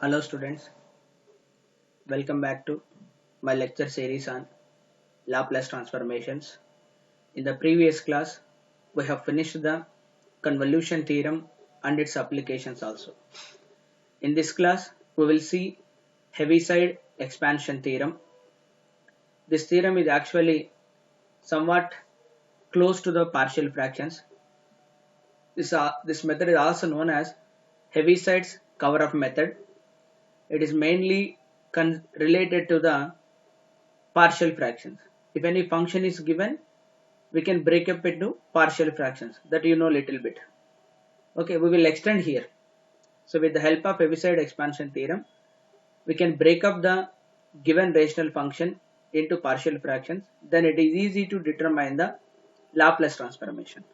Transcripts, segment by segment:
Hello students, welcome back to my lecture series on Laplace transformations. In the previous class, we have finished the convolution theorem and its applications also. In this class, we will see Heaviside expansion theorem. This theorem is actually somewhat close to the partial fractions. This method is also known as Heaviside's cover-up method. It is mainly related to the partial fractions. If any function is given, we can break up into partial fractions. That you know little bit. Okay, we will extend here. So with the help of Heaviside expansion theorem, we can break up the given rational function into partial fractions. Then it is easy to determine the Laplace transformation.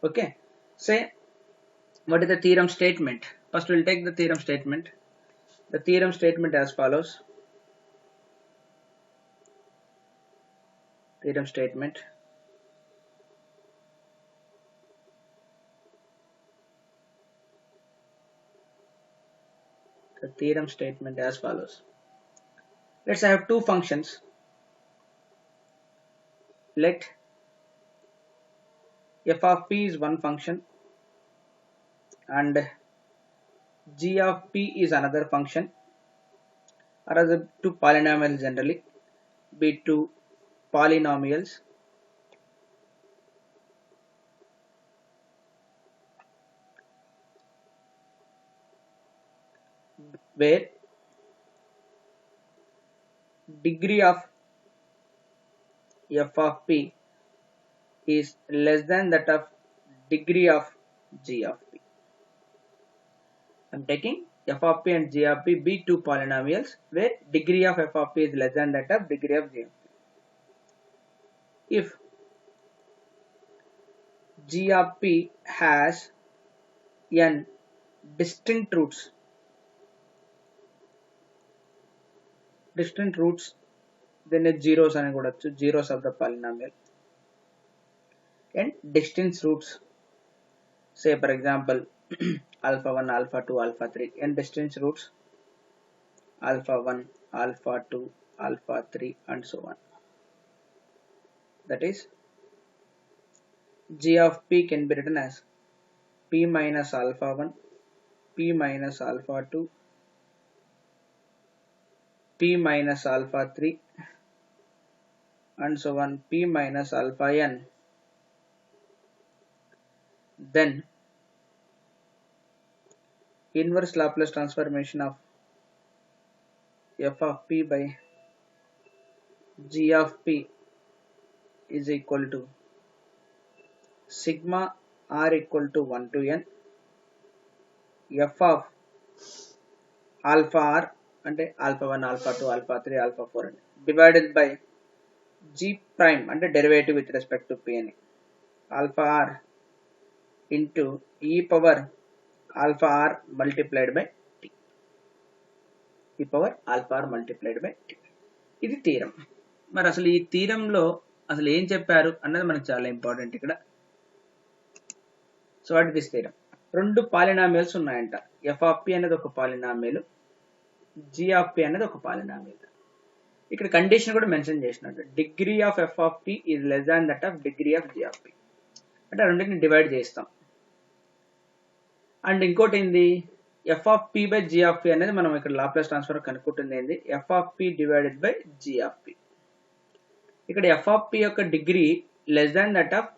Okay, say what is the theorem statement? First we will take the theorem statement. The theorem statement as follows. Theorem statement. The theorem statement as follows. Let's have two functions. Let f of p is one function and g of p is another function, or as two polynomials generally, be two polynomials where degree of f of p is less than that of degree of g of p. I'm taking f of p and g of p be two polynomials where degree of f of p is less than that of degree of g of p. If g of p has n distinct roots, then it's zeros అని కూడా zeros of the polynomial, and distinct roots, say for example alpha 1, alpha 2, alpha 3, and distinct roots alpha 1, alpha 2, alpha 3 and so on. That is, g of p can be written as p minus alpha 1, p minus alpha 2, p minus alpha 3 and so on, p minus alpha n. Then inverse Laplace transformation of f of p by g of p is equal to sigma r equal to 1 to n f of alpha r అంటే alpha 1, alpha 2, alpha 3, alpha 4 అని divided by g prime అంటే derivative with respect to p అని alpha r into e power alpha r multiplied by t. e power alpha r multiplied by t. ఇది theorem. మరి అసలు ఈ థీరంలో అసలు ఏం చెప్పారు అన్నది మనకు చాలా ఇంపార్టెంట్ ఇక్కడ. సో వాట్ దిస్ థీరం, రెండు పాలినామియల్స్ ఉన్నాయంట. ఎఫ్ ఆఫ్ పి అనేది ఒక పాలినామియల్, జి ఆఫ్ పి అనేది ఒక పాలినామియల్. ఇక్కడ కండిషన్ కూడా మెన్షన్ చేసినట్టు degree of F of P is less than that of degree of G of P. అంటే రెండింటిని డివైడ్ చేస్తాం. అండ్ ఇంకోటి ఏంది, F of P by G of P అనేది మనం ఇక్కడ లాప్లాస్ ట్రాన్స్ఫర్ కనుక్కుంటుంది ఏంది, F of P divided by G of P. ఇక్కడ ఎఫ్ ఆఫ్ పి యొక్క degree less than that of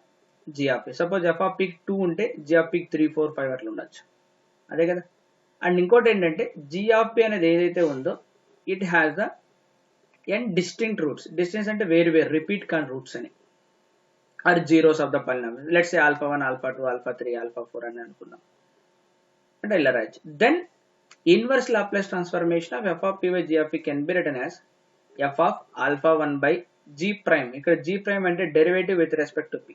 G of P. Suppose F of పికి 2 ఉంటే G of పికి 3, 4, 5 అట్లా ఉండొచ్చు, అదే కదా. అండ్ ఇంకోటి ఏంటంటే జి ఆఫ్ పి అనేది ఏదైతే ఉందో it has the n distinct roots. Distance అంటే వేరు వేరు రిపీట్ కాని రూట్స్ అని, or zeros of the polynomial. Let's say alpha 1, alpha 2, alpha 3, alpha 4 అని అనుకుందాం. అంటే ఇలా రాయొచ్చు. Then inverse Laplace transformation of F of P by G of P can be written as F of alpha 1 by G prime. ఇక్కడ G prime అంటే derivative with respect to P,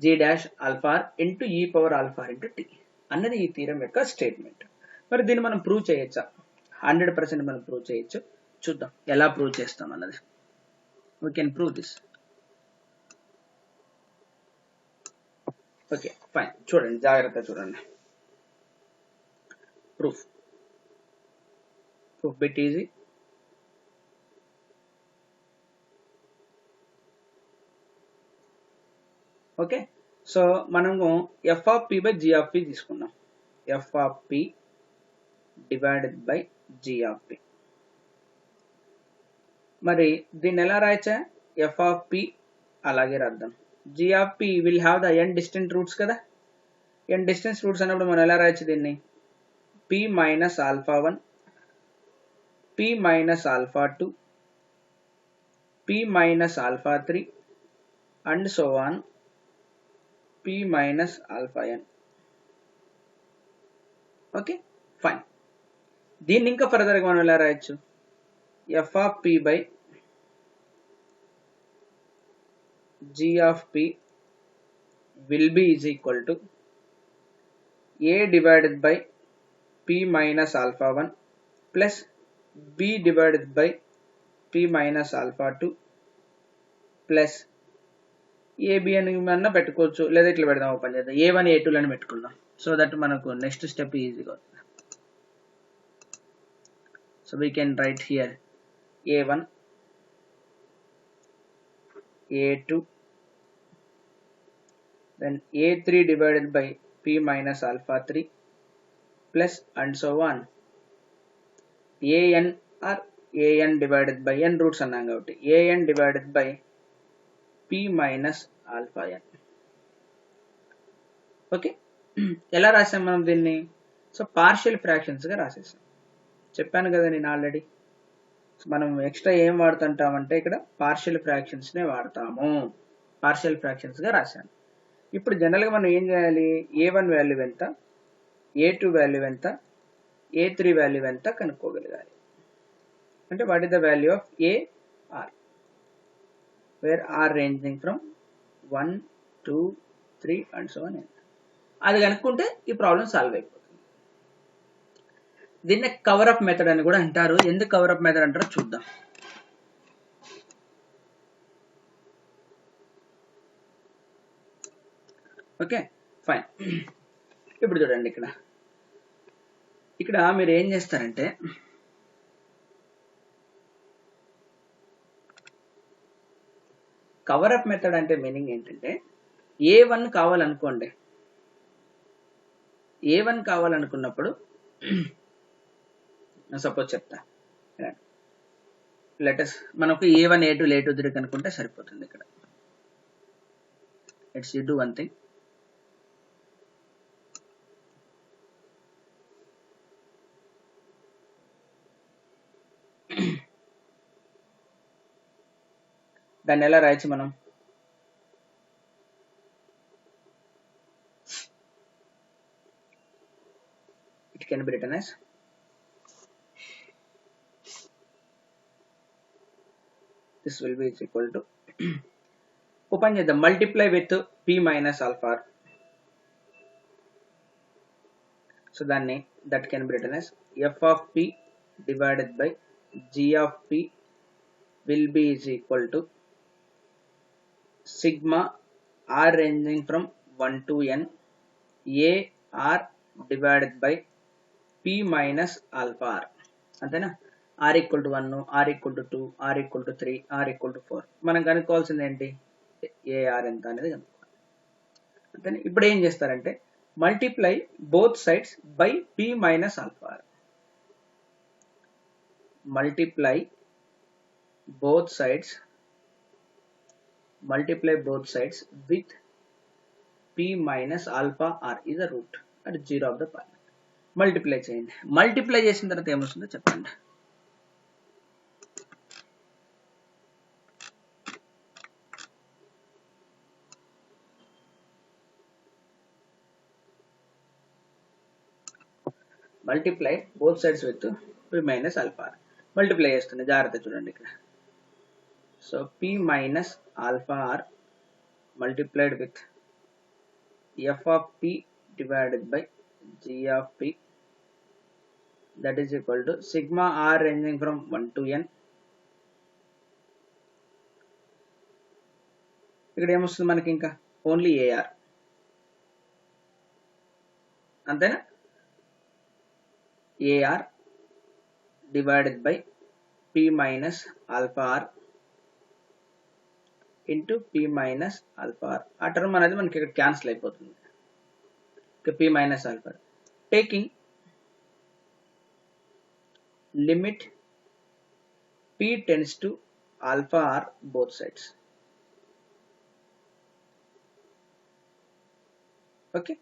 G dash alpha into ఈ power alpha into T అన్నది ఈ theorem యొక్క statement. మరి దీన్ని మనం prove చేయొచ్చా? 100% మనం ప్రూవ్ చేయొచ్చు. చూద్దాం ఎలా ప్రూవ్ చేస్తాం అన్నది. We can prove this. Okay fine, చూడండి జాగ్రత్త చూడండి. Proof. bit easy. Okay, so మనము f of p by g of p తీసుకున్నాం. f of p divided by g of p. మరి దీన్ని ఎలా రాయచ్చా? f of p అలాగే రాద్దాం. g of p will have the n distant roots కదా. n distance roots అన్నప్పుడు మనం ఎలా రాయచ్చు దీన్ని? p minus alpha 1, p minus alpha 2, p minus alpha 3 and so on, p minus alpha n. Okay fine. దీన్ని ఇంకా ఫర్దర్గా మనం ఎలా రాయొచ్చు? f of p by g of p will be is equal to a divided by p minus alpha 1 plus b divided by p minus alpha 2 plus ab అని అన్న పెట్టుకోవచ్చు, లేదా ఇట్లా పెడదాం. ఓపెన్ చేద్దాం, a1 a2 అని పెట్టుకుందాం. సో దట్ మనకు నెక్స్ట్ స్టెప్ ఈజీగా అవుతుంది. So we can write here a1 a2 then a3 divided by p minus alpha 3 plus and so on an or an divided by n roots అన్నాం కాబట్టి an divided by p minus alpha n. Okay, ఎలా రాసాం మనం దీన్ని? So partial ఫ్రాక్షన్స్గా రాసేసాం. చెప్పాను కదా నేను ఆల్రెడీ. మనం ఎక్స్ట్రా ఏం వాడుతుంటామంటే ఇక్కడ పార్షియల్ ఫ్రాక్షన్స్నే వాడతాము. పార్షియల్ ఫ్రాక్షన్స్గా రాశాను. ఇప్పుడు జనరల్గా మనం ఏం చేయాలి? a1 వాల్యూ ఎంత, a2 వాల్యూ ఎంత, a3 వాల్యూ ఎంత కనుక్కోగలగాలి. అంటే what is the value of a r, where r ranging from 1 2 3 and so on. అది కనుక్కుంటే ఈ ప్రాబ్లం సాల్వ్ అయిపోతుంది. దీన్నే కవర్ అప్ మెథడ్ అని కూడా అంటారు. ఎందుకు కవర్ అప్ మెథడ్ అంటారో చూద్దాం. Okay fine. ఇప్పుడు చూడండి, ఇక్కడ మీరు ఏం చేస్తారంటే కవర్ అప్ మెథడ్ అంటే మీనింగ్ ఏంటంటే a1 కావాలనుకోండి. a1 కావాలనుకున్నప్పుడు సపోజ్ చెప్తా, లెటస్ మనకు a1 a2 a2 3 కనుక్కుంటే సరిపోతుంది. ఇక్కడ let's you do one thing. దాన్ని ఎలా రాయొచ్చు మనం? It can be written as this will be is equal to open చేద్దాం, multiply with p minus alpha. So దాన్ని that can be written as f of p divided by g of p will be is equal to sigma r ranging from 1 to n a r divided by p minus alpha r. అంతేనా? r equal to 1, r equal to 2, r equal to 3, r equal to 4. మనం కనుక్కోవాల్సింది ఏంటి? ar ఎంత అనేది కనుక్కోవాలి. అంతేనా? ఇప్పుడు ఏం చేస్తారంటే multiply both sides by p minus alpha r. multiply both sides with p minus alpha r is the root at 0 of the part. Multiply చేయండి. మల్టిప్లై చేసిన తర్వాత ఏమొస్తుందో చెప్పండి. Multiply both sides with p minus alpha r. Multiply చేస్తుంది, జాగ్రత్త చూడండి ఇక్కడ. So p minus alpha r multiplied with f of p divided by g of p, that is equal to sigma r ranging from 1 to n. ఇక్కడ ఏమొస్తుంది మనకి? ఇంకా only ar. అంతేనా? ar divided by p minus alpha r into p minus alpha r. ఆ term అనేది మనకి ఇక్కడ cancel అయిపోతుంది. p minus alpha taking limit p tends to alpha r both sides. Okay,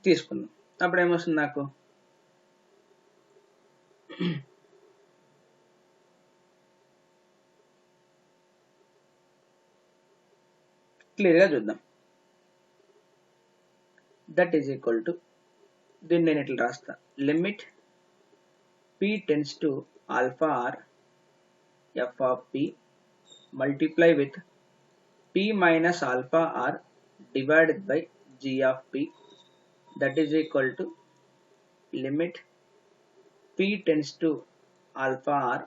తీసుకుందాం. అప్పుడు ఏమొస్తుంది నాకు క్లియర్గా చూద్దాం. దట్ ఈజ్ ఈక్వల్ టు, దీన్ని నేను ఇట్లా రాస్తా, limit p tends to alpha r f of p multiply with p minus alpha r divided by g of p, that is equal to limit p tends to alpha r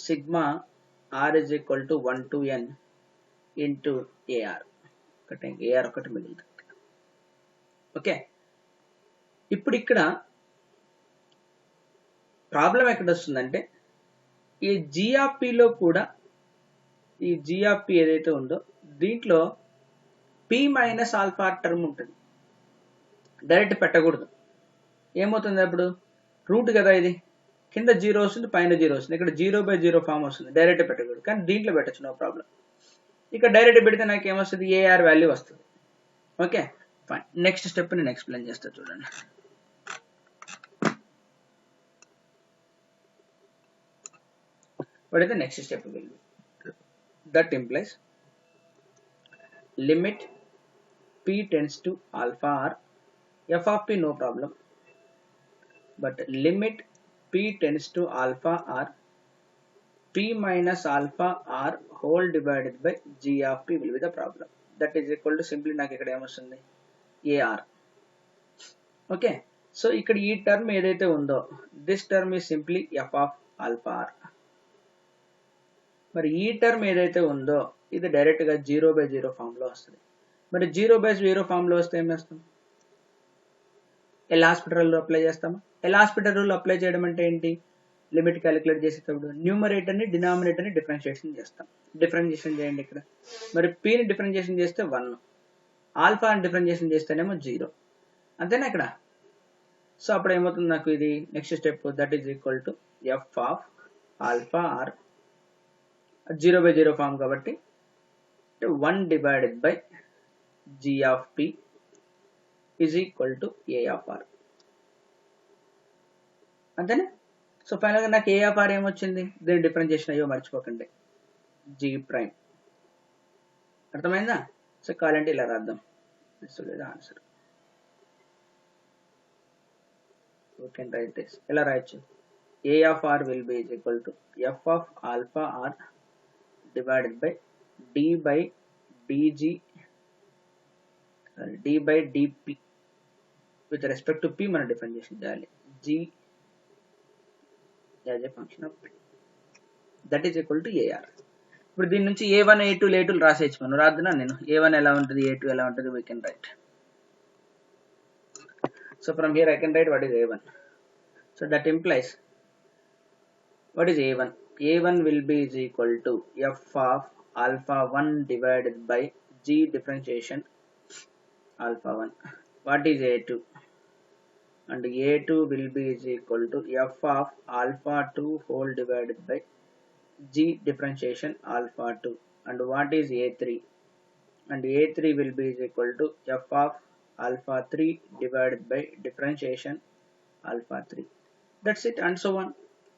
sigma r is equal to 1 to n into ar. ar ఒకటి మిగులుతుంది. Okay, ఇప్పుడు ఇక్కడ problem ఎక్కడ వస్తుందంటే, ఈ జిఆర్పిలో కూడా ఈ GRP ఏదైతే ఉందో దీంట్లో p మైనస్ ఆల్ఫా టర్మ్ ఉంటుంది. డైరెక్ట్ పెట్టకూడదు. ఏమవుతుంది అప్పుడు, రూట్ కదా ఇది, కింద 0 వస్తుంది, పైన 0 వస్తుంది. ఇక్కడ 0/0 ఫామ్ వస్తుంది. డైరెక్ట్ పెట్టకూడదు, కానీ దీంట్లో పెట్టచ్చు, నో ప్రాబ్లం. ఇక్కడ డైరెక్ట్ పెడితే నాకు ఏమొస్తుంది, ఏఆర్ వాల్యూ వస్తుంది. Okay fine. నెక్స్ట్ స్టెప్ నేను ఎక్స్ప్లెయిన్ చేస్తా చూడండి. What is the next step will be? That implies limit p tends to alpha r f of p, no problem, but limit p tends to alpha r p minus alpha r whole divided by g of p will be the problem. That is equal to simply నాకు ఇక్కడ ఏమొస్తుంది, ar. Okay, so ఇక్కడ ఈ term ఏదైతే ఉందో this term is simply f of alpha r. మరి ఈ term ఏదైతే ఉందో ఇది డైరెక్ట్ గా 0/0 ఫామ్ లో వస్తుంది. మరి 0/0 ఫామ్ లో వస్తే ఏం చేస్తాం, ఎల్ హాస్పిటల్ రూల్ అప్లై చేస్తామా? ఎల్ హాస్పిటల్ రూల్ అప్లై చేయడం అంటే ఏంటి, లిమిట్ క్యాలిక్యులేట్ చేసేటప్పుడు న్యూమరేటర్ ని డినామినేటర్ ని డిఫరెన్షియేషన్ చేస్తాం. డిఫరెన్షియేషన్ చేయండి ఇక్కడ. మరి p ని డిఫరెన్షియేషన్ చేస్తే 1, ఆల్ఫా ని డిఫరెన్షియేషన్ చేస్తేనేమో 0, అంతేనా ఇక్కడ. సో అప్పుడు ఏమవుతుంది నాకు, ఇది next step, that is equal to F of alpha or 0/0 form కాబట్టి 1 divided by g of p is equal to a of r. అంతేనా. సో ఫైనల్ గా నాకు a of r ఏమొచ్చింది, దీని డిఫరెన్షియేషన్ అయ్యో మర్చిపోకండి, g ప్రైమ్. అర్థమైందా? సో కావాలంటే ఇలా రాద్దాం, answer. We can write this. ఎలా రాయొచ్చు, a of r will be is equal to f of alpha r divided by d by dg d by dp with respect to p మనం differentiation చేయాలి, g as a function of p, that is equal to ar. ఇప్పుడు దీని నుంచి a1 a2 a2 రాసేయచ్చు మనం, రాద్దునా నేను. a1 ఎలా ఉంటుంది, a2 ఎలా ఉంటుంది, we can write. So from here I can write what is a1. So that implies what is a1, a1 will be is equal to f of alpha 1 divided by g differentiation alpha 1. What is a2, and a2 will be is equal to f of alpha 2 whole divided by g differentiation alpha 2. And what is a3, and a3 will be is equal to f of alpha 3 divided by differentiation alpha 3. That's it, and so on.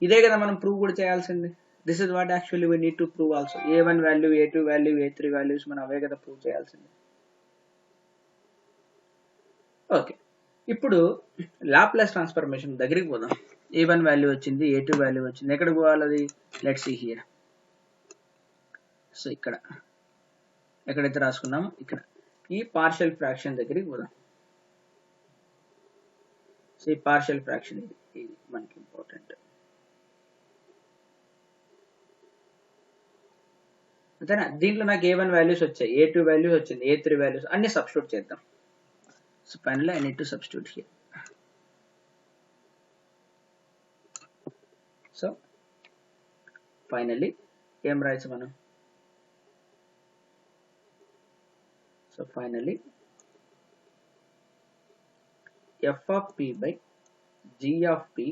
ఇదే కదా మనం prove కూడా చేయాల్సింది. This is what actually we need to prove also. a1 value, a2 value, a3 values మనం అవే కదా prove చేయాల్సింది. Okay, ఇప్పుడు Laplace transformation దగ్గరికి పోదాం. a1 వాల్యూ వచ్చింది, a2 వాల్యూ వచ్చింది, ఎక్కడికి పోవాలి అది, లెట్స్ సీ హియర్. సో ఇక్కడ ఎక్కడైతే రాసుకున్నామో ఇక్కడ ఈ పార్షియల్ ఫ్రాక్షన్ దగ్గరికి పోదాం. సో ఈ పార్షియల్ ఫ్రాక్షన్ ఇది మనకి ఇంపార్టెంట్. అంతేనా. దీంట్లో నాకు a1 వాల్యూస్ వచ్చాయి, a2 వాల్యూస్ వచ్చింది, a3 వాల్యూస్ అన్ని సబ్స్టిట్యూట్ చేద్దాం. So finally I need to substitute here. So finally ఏం రాయొచ్చు మనం? So finally f of p by g of p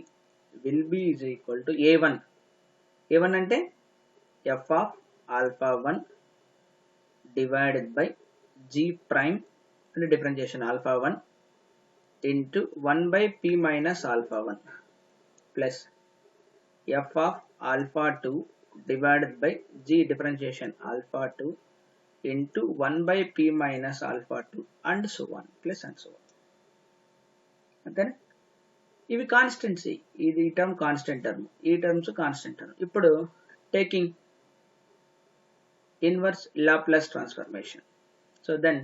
will be is equal to a1. a1 అంటే f of alpha 1 divided by g prime and differentiation alpha 1 into 1 by p minus alpha 1 plus f of alpha 2 divided by g differentiation alpha 2 into 1 by p minus alpha 2 and so on plus and so on. అంతేనా? ఇవి constants. ఇది ఈ term constant term, ఈ terms constant term. ఇప్పుడు taking inverse Laplace transformation. So then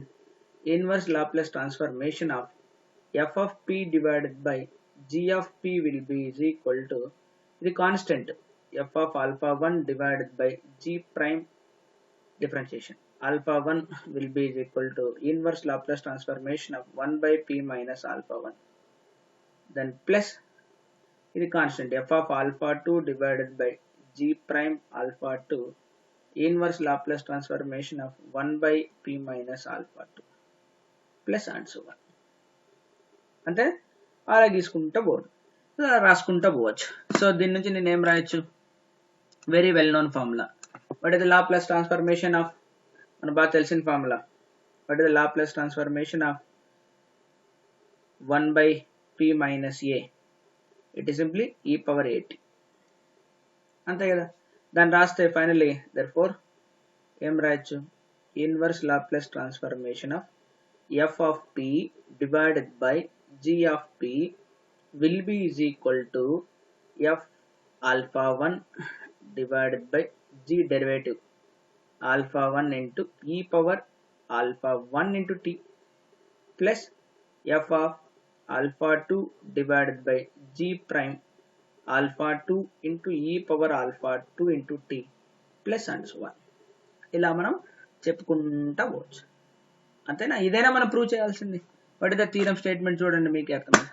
inverse Laplace transformation of f of p divided by g of p will be is equal to the constant f of alpha 1 divided by g prime differentiation. Alpha 1 will be is equal to inverse Laplace transformation of 1 by p minus alpha 1. Then plus the constant f of alpha 2 divided by g prime alpha 2 inverse Laplace transformation of 1 by p minus alpha 2 plus and so on. అంటే అలా గీసుకుంటూ పోదు, రాసుకుంటూ పోవచ్చు. So దీని నుంచి నేను ఏం రాయొచ్చు? Very well known formula. What is the Laplace transformation of, మనకు బాగా తెలిసిన formula. What is the Laplace transformation of 1 by p minus a? It is simply e power at. అంతే కదా? దాన్ని రాస్తే ఫైనల్లీ therefore ఏం రాయొచ్చు? Inverse Laplace transformation of f of p divided by g of p will be is equal to f alpha 1 divided by g derivative alpha 1 into e power alpha 1 into t plus f of alpha 2 divided by g prime alpha 2 into e power alpha 2 into t plus and so on. ఇలా మనం చెప్పుకుంటా పోవచ్చు. అంతేనా? ఇదైనా మనం prove చేయాల్సింది. What is the theorem statement? చూడండి మీకు అర్థమైంది.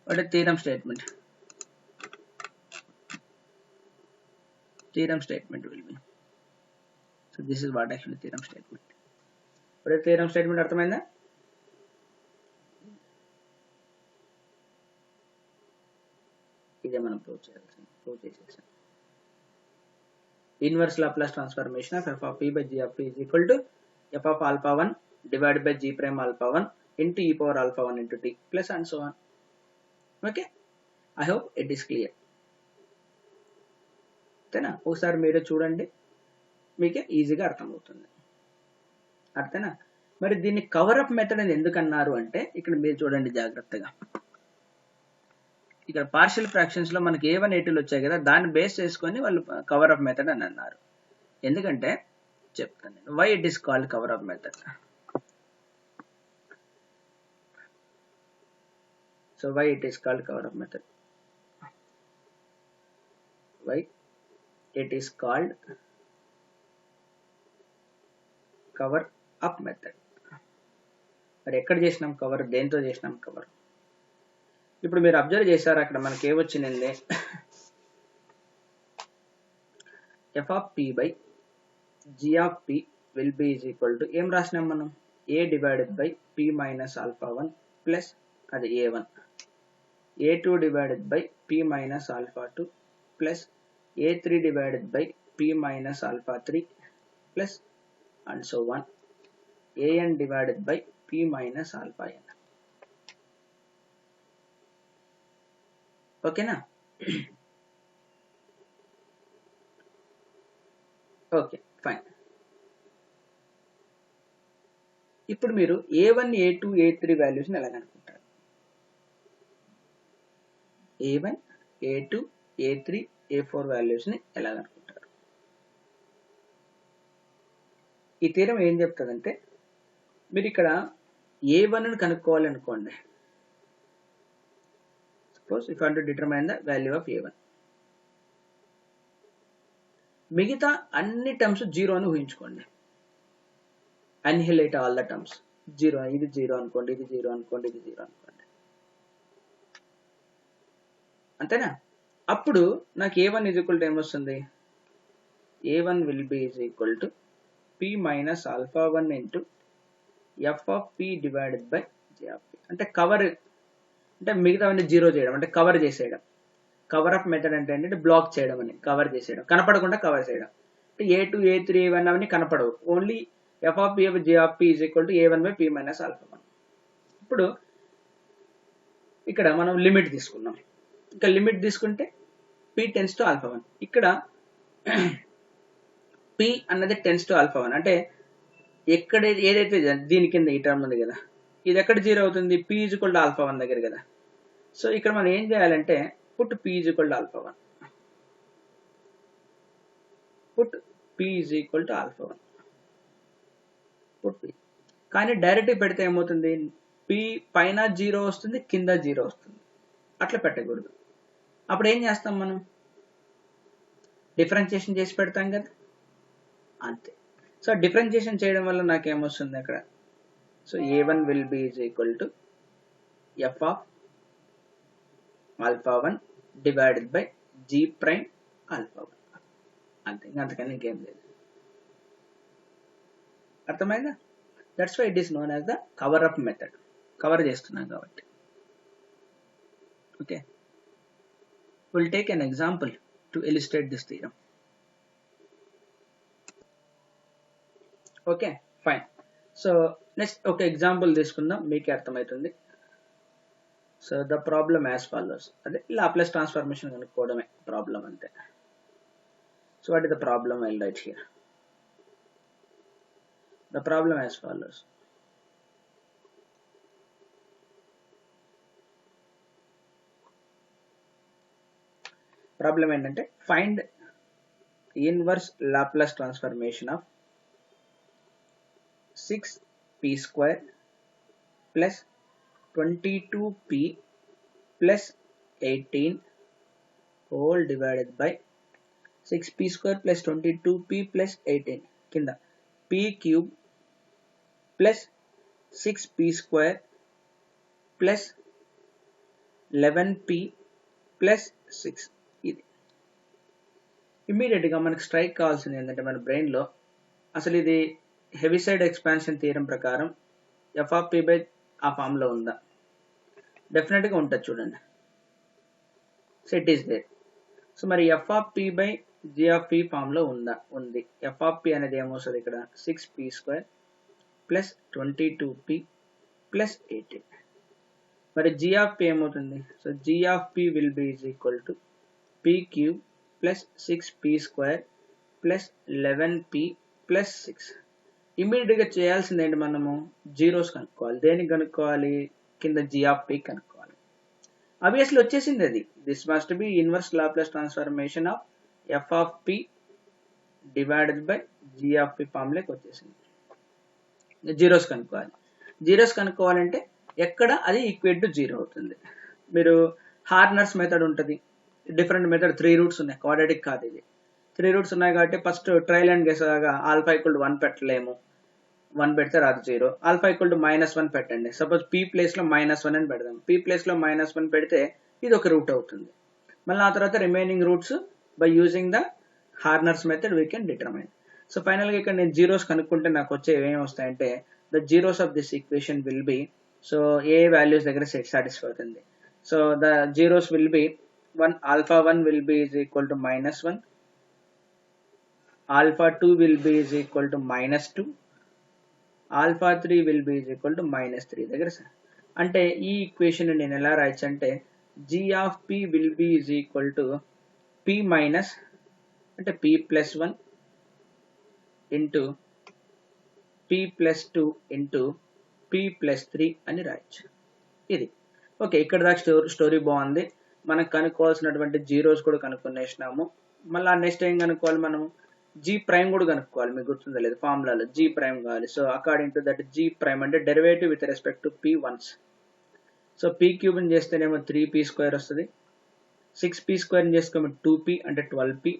What is theorem statement? Theorem statement will be, so this is what actually theorem statement. What is theorem statement? అర్థమైందా? ఇదే మనం ప్రూవ్ చేయాల్సింది. ప్రూవ్ చేసేసాం. Inverse Laplace transformation of f of p by g of p is equal to f of alpha 1 divided by g prime alpha 1 into e power alpha 1 into t plus and so on. Okay, I hope it is clear. అంతేనా? ఒకసారి మీరే చూడండి, మీకే ఈజీగా అర్థమవుతుంది. అంతేనా? మరి దీన్ని కవర్ అప్ మెథడ్ అని ఎందుకు అన్నారు అంటే, ఇక్కడ మీరు చూడండి జాగ్రత్తగా. ఇక్కడ పార్షియల్ ఫ్రాక్షన్స్ లో మనకి a1 a2 వచ్చాయి కదా, దాన్ని బేస్ చేసుకొని వాళ్ళు కవర్ అప్ మెథడ్ అని అన్నారు. ఎందుకంటే చెప్తాను నేను. Why it is called cover up method. So why it is called cover up method? Why it is called cover up method? మరి ఎక్కడ చేసినాం కవర్? దేంతో చేసినాం కవర్? ఇప్పుడు మీరు అబ్జర్వ్ చేశారు, అక్కడ మనకి ఏమొచ్చిందండి? f of p by g of p will be is equal to ఏం రాసినాం మనం? a divided by p minus alpha 1 plus అది a1, a2 divided by p minus alpha 2 plus a3 divided by p minus alpha 3 plus and so on, an divided by p minus alpha n. ఓకేనా? Okay, fine. ఇప్పుడు మీరు a1 a2 a3 వాల్యూస్ని ఎలా కనుక్కుంటారు? a1 a2 a3 a4 వాల్యూస్ని ఎలా కనుక్కుంటారు? ఈ theorem ఏం చెప్తుందంటే, మీరు ఇక్కడ a1ని కనుక్కోవాలనుకోండి. Suppose if you want to determine the value of a1, మిగతా అన్ని టర్మ్స్ 0 అని ఊహించుకోండి. అన్హిలేట్ ఆల్ ద టర్మ్స్ 0. ఇది 0 అనుకోండి, ఇది 0 అనుకోండి, ఇది 0 అనుకోండి. అంతేనా? అప్పుడు నాకు a1 ఈజ్ ఈక్వల్ టు ఏమొస్తుంది, a1 will be is equal to p minus alpha 1 into F of p divided by J of p. అంటే కవర్ అంటే మిగతావన్నీ జీరో చేయడం, అంటే కవర్ చేసేయడం. కవర్ అప్ మెథడ్ అంటే ఏంటంటే బ్లాక్ చేయడం అని, కవర్ చేసేయడం, కనపడకుండా కవర్ చేయడం. అంటే a2 a3 a1 అవన్నీ కనపడవు, only F of p J of p is equal to a1 by p minus alpha 1. ఇప్పుడు ఇక్కడ మనం లిమిట్ తీసుకున్నాం, ఇక్కడ లిమిట్ తీసుకుంటే p టెన్స్ టు ఆల్ఫా 1. ఇక్కడ p అన్నది టెన్స్ టు ఆల్ఫా 1, అంటే ఎక్కడ ఏదైతే దీని కింద ఈ టర్మ్ ఉంది కదా, ఇది ఎక్కడ జీరో అవుతుంది, p is equal to alpha 1 దగ్గర కదా. సో ఇక్కడ మనం ఏం చేయాలంటే put p is equal to alpha 1, put p is equal to alpha 1, put p. కానీ డైరెక్ట్ పెడితే ఏమవుతుంది, p పైన జీరో వస్తుంది, కింద జీరో వస్తుంది, అట్లా పెట్టకూడదు. అప్పుడు ఏం చేస్తాం మనం, డిఫరెన్షియేషన్ చేసి పెడతాం కదా, అంతే. సో డిఫరెన్షియేషన్ చేయడం వల్ల నాకేమొస్తుంది అక్కడ, so a1 will be is equal to F of alpha 1 divided by g prime alpha 1, అంతే, అంతకన్నా ఇంకేం లేదు. అర్థమైందా? That's why it is known as the cover up method, cover చేస్తున్నాం కాబట్టి. Okay, will take an example to illustrate this theorem. Okay fine. So next ఒక example తీసుకుందాం, మీకే అర్థమవుతుంది. So the problem as follows, అదే లాప్లేస్ ట్రాన్స్ఫర్మేషన్ కనుక్కోవడమే problem అంతే. So what is the problem, I will write here. The problem as follows. Problem ఏంటంటే find inverse Laplace transformation of 6p square plus 22p plus 18 whole divided by 6p square plus 22p plus 18 కింద p cube plus 6p square plus 11p plus 6. ఇది immediate గా మనకు strike కావాల్సింది ఏంటంటే మన brain లో, అసలు ఇది హెవిసైడ్ ఎక్స్పాన్షన్ థియరం ప్రకారం ఎఫ్ ఆఫ్ పి బై ఆ ఫామ్ లో ఉందా, డెఫినెట్ గా ఉంటుంది చూడండి. So it is there. So మరి F of P by G of P form లో ఉందా, ఉంది. ఎఫ్ ఆఫ్ పి అనేది ఏమొస్తుంది ఇక్కడ, 6p square plus 22p plus 18. మరి జి ఆఫ్ పి ఏమవుతుంది, so G of P will be is equal to p cube plus 6p square plus 11p plus 6. Immediate గా చేయాల్సింది ఏంటి, మనము జీరోస్ కనుక్కోవాలి. దేనికి కనుక్కోవాలి, కింద జి ఆఫ్ పి కనుక్కోవాలి. ఆబ్వియస్లీ వచ్చేసింది అది, this must be inverse Laplace transformation of F of P divided by G of P form లోకి వచ్చేసింది. జీరోస్ కనుక్కోవాలి. జీరోస్ కనుక్కోవాలంటే ఎక్కడ అది ఈక్వేట్ టు జీరో అవుతుంది. మీరు హార్నర్స్ మెథడ్ ఉంటుంది, డిఫరెంట్ మెథడ్, 3 రూట్స్ ఉన్నాయి, క్వాడ్రాటిక్ కాదు ఇది. 3 రూట్స్ ఉన్నాయి కాబట్టి ఫస్ట్ ట్రయల్ అండ్ గెస్ లాగా ఆల్ఫా ఈక్వల్ టు 1 పెట్టలేము, 1 పెడితే రాదు 0. ఆల్ఫా ఈక్వల్ టు -1 పెట్టండి, సపోజ్ p ప్లేస్ లో -1 అని పెడదాం. p ప్లేస్ లో -1 పెడితే ఇది ఒక రూట్ అవుతుంది. మళ్ళీ ఆ తర్వాత remaining roots by using the Horner's method we can determine. So final గా ఇక్కడ నేను జీరోస్ కనుక్కుంటే నాకు వచ్చే ఏమేమి వస్తాయంటే, the zeros of this equation will be, so A values దగ్గర సాటిస్ఫై అవుతుంది. So the zeros will be 1, alpha 1 will be is equal to -1, alpha 2 will be is equal to -2, alpha 3 will be is equal to -3 దగ్గర. అంటే ఈ equation నేను ఎలా రాయొచ్చు అంటే, g of p will be is equal to p minus అంటే p plus 1 into p plus 2 into p plus 3 అని రాయొచ్చు. ఇది ఓకే, ఇక్కడ దాకా స్టోరీ బాగుంది. మనకు కనుక్కోవాల్సినటువంటి జీరోస్ కూడా కనుక్కునేసినాము. మళ్ళీ నెక్స్ట్ ఏం కనుక్కోవాలి, మనం జీ ప్రైమ్ కూడా కనుక్కోవాలి. మీకు గుర్తుందా లేదు, ఫార్ములాలో జీ ప్రైమ్ కావాలి. So according to that G prime అంటే derivative with respect to p once. So p cube చేస్తేనేమో 3p స్క్వేర్ వస్తుంది, 6p స్క్వేర్ చేస్తేనేమో 2p అంటే 12p,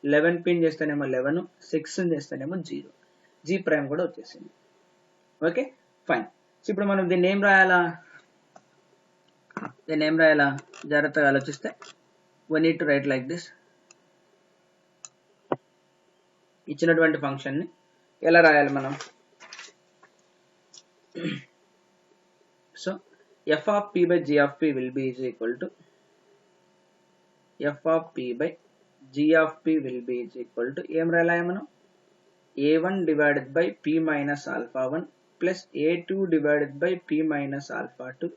11p చేస్తేనేమో 11, 6 చేస్తేనేమో 0. జీ ప్రైమ్ కూడా వచ్చేసింది. Okay fine. సో ఇప్పుడు మనం దీన్ని ఏం రాయాలా, జాగ్రత్తగా ఆలోచిస్తే we need to write like this. ఇచ్చినటువంటి ఫంక్షన్ ని ఎలా రాయాలి మనం? So f of p by g of p will be is equal to f of p by g of p will be is equal to ఏం రాయాలి మనం? a1 divided by p minus alpha 1 plus a2 divided by p minus alpha 2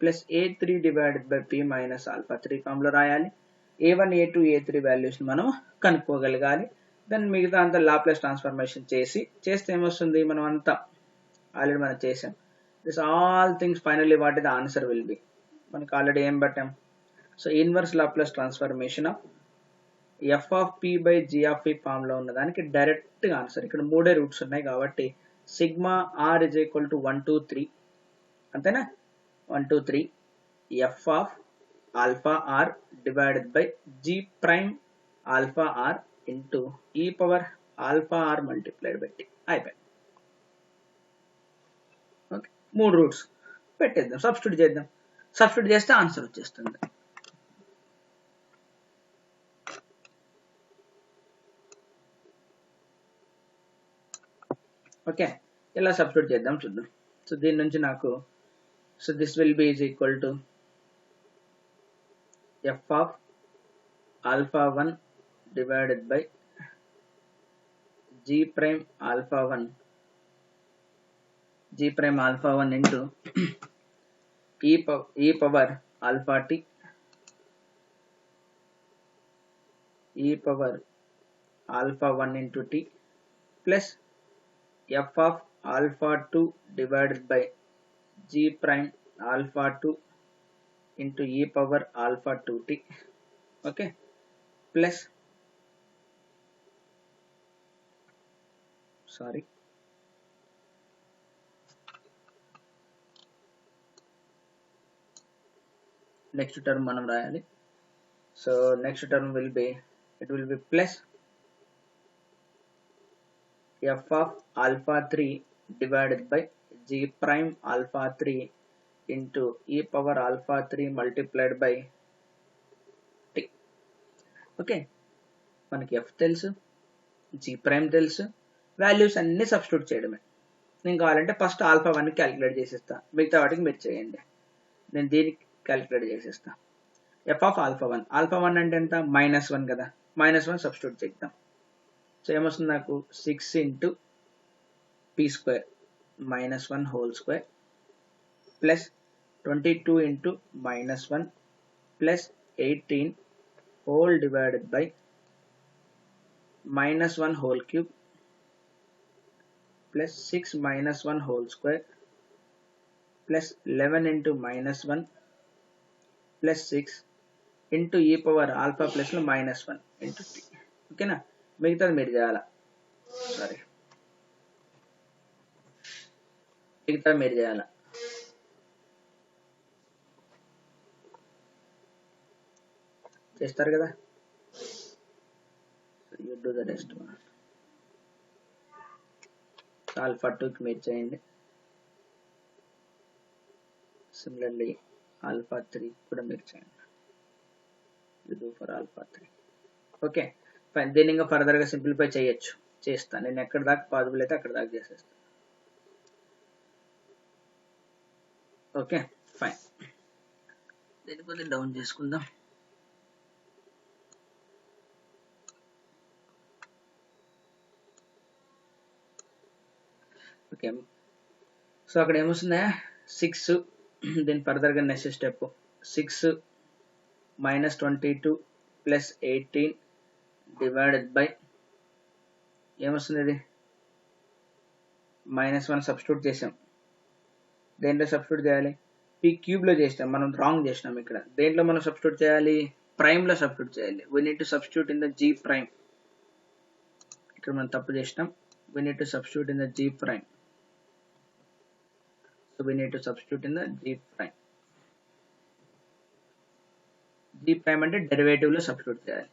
plus a3 divided by p minus alpha 3 form లో రాయాలి. a1 a2 a3 values మనం కనుక్కోగలగాలి. దాన్ని మిగతా అంతా Laplace transformation చేస్తే ఏమొస్తుంది? మనం అంతా ఆల్రెడీ మనం చేసాం. This all things finally what the answer will be, మనకి ఆల్రెడీ ఏం పట్టాం? So inverse Laplace transformation of f of p by g of p form లో ఉన్న దానికి డైరెక్ట్ గా ఆన్సర్. ఇక్కడ మూడే రూట్స్ ఉన్నాయి కాబట్టి sigma r is equal to 1 2 3 అంతేనా? 1 2 3 f of alpha r divided by g prime alpha r into e power alpha r multiplied by t అయిపోయింది. ఓకే, మూడు రూట్స్ పెట్టేద్దాం, సబ్స్టిట్యూట్ చేద్దాం. సబ్స్టిట్యూట్ చేస్తే ఆన్సర్ వచ్చేస్తుంది. ఓకే, ఇలా సబ్స్టిట్యూట్ చేద్దాం, చూద్దాం. సో దీని నుంచి నాకు so this will be is equal to f of alpha 1 divided by g prime alpha 1 into e power alpha t e power alpha 1 into t plus f of alpha 2 divided by g prime alpha 2 into e power alpha 2t. okay, plus sorry next term మనం రాయాలి. So next term will be plus f of alpha 3 divided by g prime alpha 3 into e power alpha 3 multiplied by t. Okay, మనకి f తెలుసు, g prime తెలుసు, values అన్ని substitute చేయడమే. నేను కావాలంటే first alpha 1 calculate చేసేస్తా, మిగతా వాటికి మీరు చేయండి. నేను దీనికి క్యాలిక్యులేట్ చేసేస్తా. f of alpha 1 అంటే ఎంత? -1 కదా, -1 సబ్స్టిట్యూట్ చేద్దాం. సో ఏమొస్తుంది నాకు? 6 into p square -1 whole square plus 22 into -1 plus 18 whole divided by -1 whole cube plus 6 -1 whole square plus 11 into -1 plus 6 into e power alpha plus -1 into t. ఓకేనా? మిగతాది మీరు చేయాలా, సారీ మిగతాది మీరు చేయాలా. చేస్తారు కదా, you do the rest. Alpha 2కి మీరు చేయండి. సిమిలర్లీ ఆల్ఫా 3 కూడా మీరు చేయండి. You do for alpha 3. Okay fine. దీన్ని ఇంకా ఫర్దర్గా సింప్లిఫై చేయొచ్చు, చేస్తాను. నేను ఎక్కడ దాకా పాసిబుల్ అయితే అక్కడ దాకా చేసేస్తాను. Okay fine. దీన్ని కొద్దిగా డౌన్ చేసుకుందాం. ఓకే, సో అక్కడ ఏమొస్తుందా? 6. దీని ఫర్దర్గా next step 6 -22 plus 18 divided by ఏమొస్తుంది? ఇది -1 సబ్స్టిట్యూట్ చేసాం. దేంట్లో సబ్స్టిట్యూట్ చేయాలి? p క్యూబ్లో చేసినాం, మనం రాంగ్ చేసినాం. ఇక్కడ దేంట్లో మనం సబ్స్టిట్యూట్ చేయాలి? ప్రైమ్లో సబ్స్టిట్యూట్ చేయాలి. We need to substitute in the g prime. ఇక్కడ మనం తప్పు చేసినాం. We need to substitute in the g prime. So we need to substitute in the g prime. g prime అంటే డెరివేటివ్ లో సబ్స్టిట్యూట్ చేయాలి.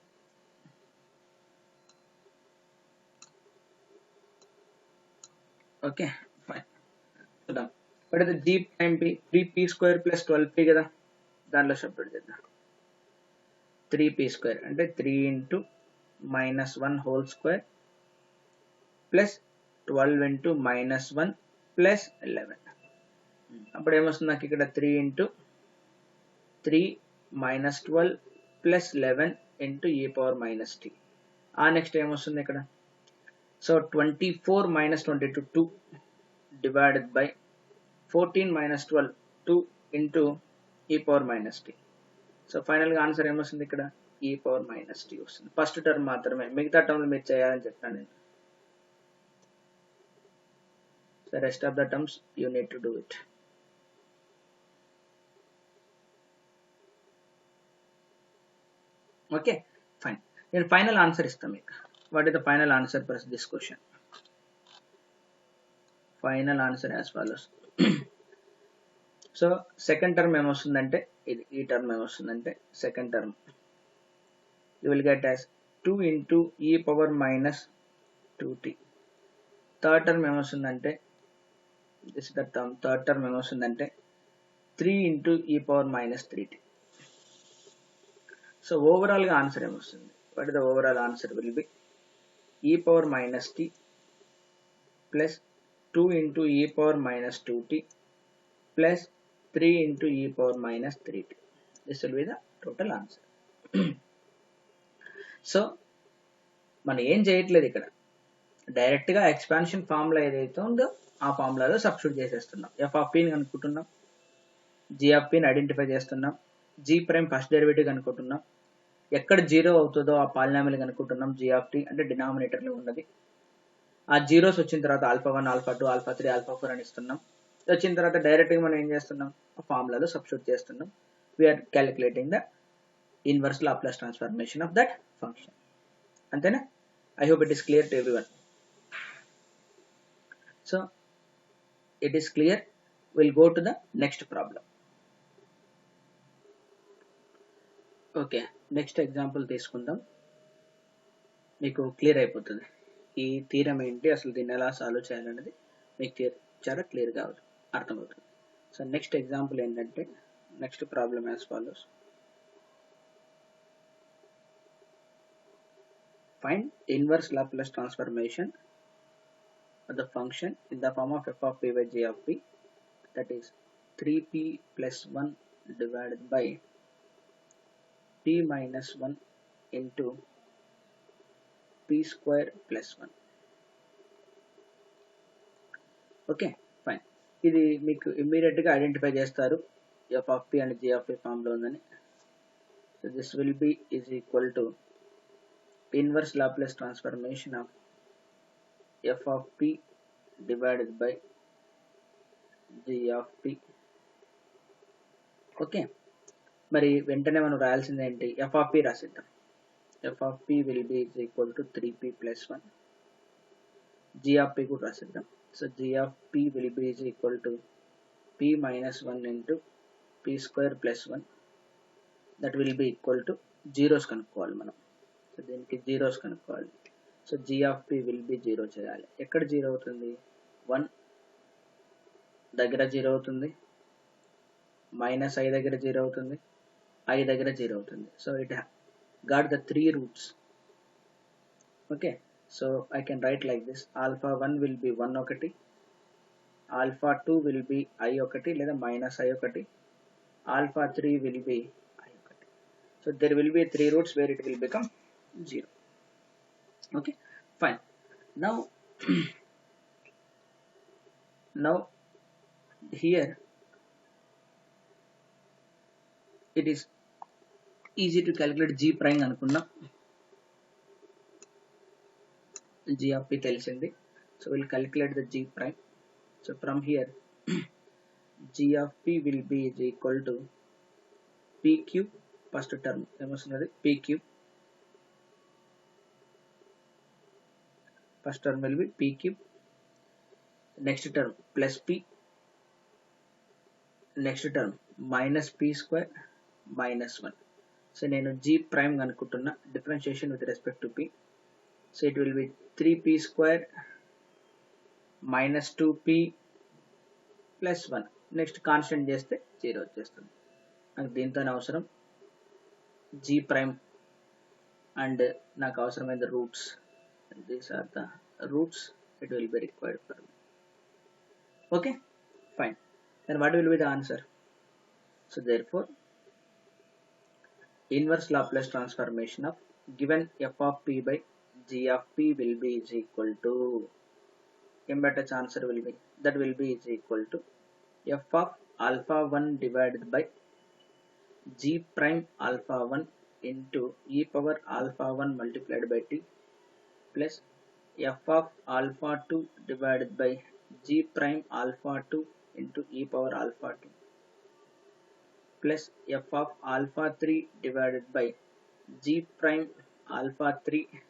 Okay fine. చూద్దాం. What is the g prime p? 3p² + 12p కదా, దాంట్లో substitute చేద్దాం. 3p square అంటే 3 into minus 1 whole square plus 12 into minus 1 plus 11. అప్పుడు ఏమొస్తుంది నాకు ఇక్కడ 3 into 3 minus 12 plus 11 into e power minus t. ఆ నెక్స్ట్ ఏమొస్తుంది ఇక్కడ, so 24 minus 22 2 divided by 14 minus 12 2 into e power minus t. So ఫైనల్గా ఆన్సర్ ఏమొస్తుంది ఇక్కడ e power minus t వస్తుంది. ఫస్ట్ టర్మ్ మాత్రమే, మిగతా టర్మ్లు మీరు చేయాలని చెప్పాను నేను. So rest of the terms you need to do it. Okay fine, నేను ఫైనల్ ఆన్సర్ ఇస్తాను మీకు. What is the final answer for this question? Final answer as follows. So second term ఏమొస్తుందంటే ఇది, ఈ టర్మ్ ఏమొస్తుందంటే second term you will get as 2 into e power minus 2t. Third term ఏమొస్తుందంటే this the term, third term ఏమొస్తుందంటే 3 into e power minus 3t. So ఓవరాల్గా answer ఏమొస్తుంది? What is the overall answer will be e power minus t plus 2 into e power minus 2t plus 3 into e power minus 3t. This will be the total answer. So మనం ఏం చేయట్లేదు ఇక్కడ, డైరెక్ట్గా expansion formula ఏదైతే ఉందో ఆ ఫార్ములాలో substitute చేసేస్తున్నాం. ఎఫ్ ఆఫ్ పిని కనుక్కుంటున్నాం, జీ ఆఫ్ పిని ఐడెంటిఫై చేస్తున్నాం, జీ ప్రైమ్ ఫస్ట్ డెరివేటివ్ కనుక్కుంటున్నాం, ఎక్కడ జీరో అవుతుందో ఆ పాలినామిల్ కనుక్కుంటున్నాం. జీ ఆఫ్ టీ అంటే డినామినేటర్లో ఉన్నది. ఆ జీరోస్ వచ్చిన తర్వాత ఆల్ఫా 1 ఆల్ఫా 2 ఆల్ఫా 3 ఆల్ఫా 4 అని ఇస్తున్నాం. వచ్చిన తర్వాత డైరెక్ట్గా మనం ఏం చేస్తున్నాం, ఆ ఫార్ములాలో సబ్స్టిట్యూట్ చేస్తున్నాం. We are calculating the inverse Laplace transformation of that function. అంతేనా? I hope it is clear to everyone. So it is clear. Will go to the next problem. Okay, next example తీసుకుందాం, మీకు క్లియర్ అయిపోతుంది ఈ theorem ఏంటి, అసలు దీన్ని ఎలా solve చేయాలనేది మీకు చాలా క్లియర్గా అర్థమవుతుంది. సో నెక్స్ట్ ఎగ్జాంపుల్ ఏంటంటే, next problem as follows. Find inverse Laplace transformation of the function in the form of f of p by g of p, that is 3p plus 1 divided by p minus 1 into p square plus 1. Okay fine, ఇది మీకు ఇమ్మీడియట్గా identify చేస్తారు f of p and g of p ఫామ్లో ఉందని. So this will be is equal to inverse Laplace transformation of f of p divided by g of p. Okay, మరి వెంటనే మనం రాయాల్సింది ఏంటి, f of p రాసిద్దాం. f of p will be is equal to 3p plus 1. g of p కూడా రాసిద్దాం. So g of p will be is equal to p minus 1 into p square plus 1. that will be equal to zeros కనుక్కోవాలి మనం. So దీనికి zeros కనుక్కోవాలి. So g of p will be 0 చేయాలి. ఎక్కడ 0 అవుతుంది? 1 దగ్గర 0 అవుతుంది, మైనస్ i దగ్గర 0 అవుతుంది, i దగ్గర 0 అవుతుంది. So it got the 3 roots. Okay, so I can write like this. alpha 1 will be 1 ఒకటి, alpha 2 will be i ఒకటి లేదా మైనస్ i ఒకటి, alpha 3 will be i ఒకటి. So there will be 3 roots where it will become 0. Okay fine. Now here it is easy to calculate g prime అనుకున్నా. g of p తెలిసింది. So we'll calculate the g prime. So from here g of p will be is equal to p cube, first term ఏమొస్తున్నది p cube, first term will be p cube, next term plus p, next term minus p square minus 1. So నేను g prime అనుకుంటున్నా differentiation with respect to p. So it will be 3p square minus 2p plus 1. Next constant చేస్తే 0 వచ్చేస్తుంది. నాకు దీంతో అవసరం, g prime and నాకు అవసరమైన roots. These are the roots it will be required for me. Okay, fine. Then what will be the answer? So therefore inverse Laplace transformation of given f of p by g of p will be is equal to better answer will be that will be is equal to f of alpha 1 divided by g prime alpha 1 into e power alpha 1 multiplied by t plus f of alpha 2 divided by g prime alpha 2 into e power alpha 2 plus f of alpha 3 divided by g prime alpha 3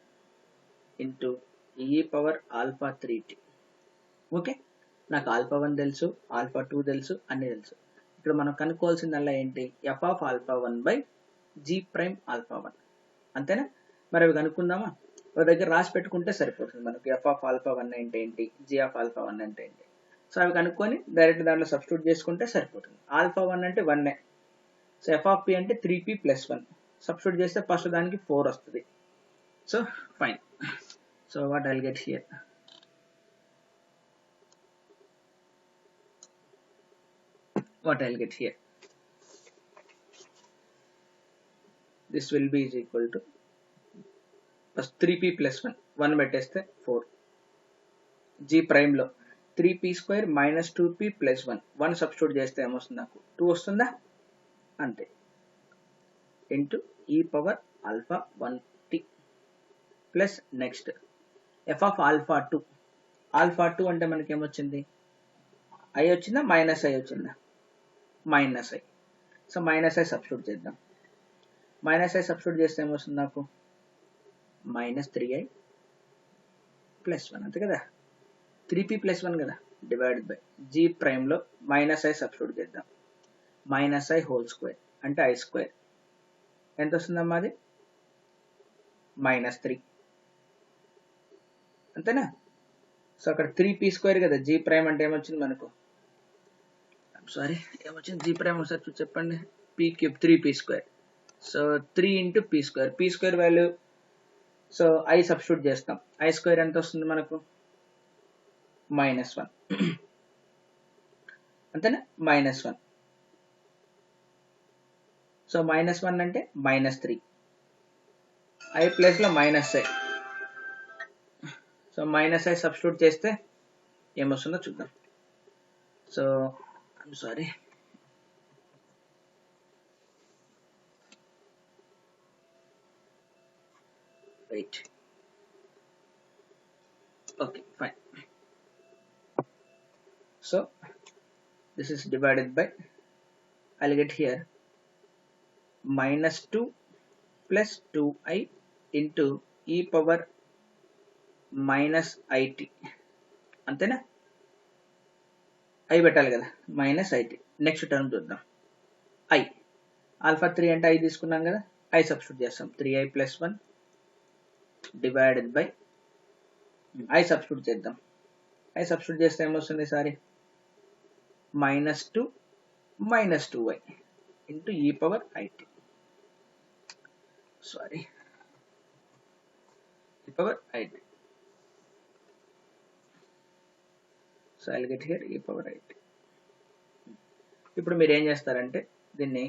into e power alpha 3t. Okay, నాకు alpha 1 తెలుసు, alpha 2 తెలుసు, అన్ని తెలుసు. ఇక్కడ మనం కనుక్కోవాల్సిందల్లా ఏంటి? F of alpha 1 by G prime alpha 1, అంతేనా? మరి అవి కనుక్కుందామా? ఒక దగ్గర రాసి పెట్టుకుంటే సరిపోతుంది మనకు. ఎఫ్ ఆఫ్ ఆల్ఫా 1 అంటే ఏంటి, జీ ఆఫ్ ఆల్ఫా 1 అంటే ఏంటి. సో అవి కనుక్కొని డైరెక్ట్ దాంట్లో సబ్స్టిట్యూట్ చేసుకుంటే సరిపోతుంది. ఆల్ఫా 1 అంటే 1, సో ఎఫ్ ఆఫ్ పి అంటే 3p + 1 సబ్స్టిట్యూట్ చేస్తే ఫస్ట్ దానికి 4 వస్తుంది. So fine. So what I'll get here? What I'll get here? This will be is equal to first 3p + 1 1 పెట్టేస్తే 4 g prime లో 3p² - 2p + 1 1 సబ్స్టిట్యూట్ చేస్తే ఏమొస్తుంది? నాకు 2 వస్తుందా? అంతే. Into e power alpha 1t plus next f of alpha 2. Alpha 2 అంటే మనకి ఏమొచ్చింది? i వచ్చిందా మైనస్ i వచ్చిందా? Minus i. So minus i substitute చేద్దాం. మైనస్ i సబ్స్టిట్యూట్ చేస్తే ఏమొస్తుంది నాకు? -3i + 1, అంతే కదా? 3p + 1 కదా, divided by g ప్రైమ్లో -i substitute చేద్దాం. -i² అంటే i². ఎంత వస్తుందమ్మా అది? -3, అంతేనా? సో అక్కడ 3p² కదా, g ప్రైమ్ అంటే ఏమొచ్చింది మనకు? సారీ, ఏమొచ్చింది g ప్రైమ్ ఒకసారి చెప్పండి. p³ 3p². So 3 × p². p² value, so i substitute చేస్తాం. i² ఎంత వస్తుంది మనకు? -1, అంతేనా? -1. సో -1 అంటే -3, i ప్లస్లో -i. సో -i సబ్స్టిట్యూట్ చేస్తే ఏమొస్తుందో చూద్దాం. So I'm sorry. Wait. Okay, fine. So this is divided by, I'll get here -2 + 2i into e power -it, అంతేనా? i పెట్టాలి కదా, -it. నెక్స్ట్ టర్మ్ చూద్దాం. i ఆల్ఫా 3 అంటే i తీసుకున్నాం కదా, i సబ్స్టిట్యూట్ చేస్తాం. 3i + 1 divided by i substitute చేద్దాం. i substitute చేస్తే ఏమొస్తుంది? Sorry, -2 - 2i into e power it. Sorry, e power it. So I'll get here e power it. ఇప్పుడు మీరు ఏం చేస్తారంటే దీన్ని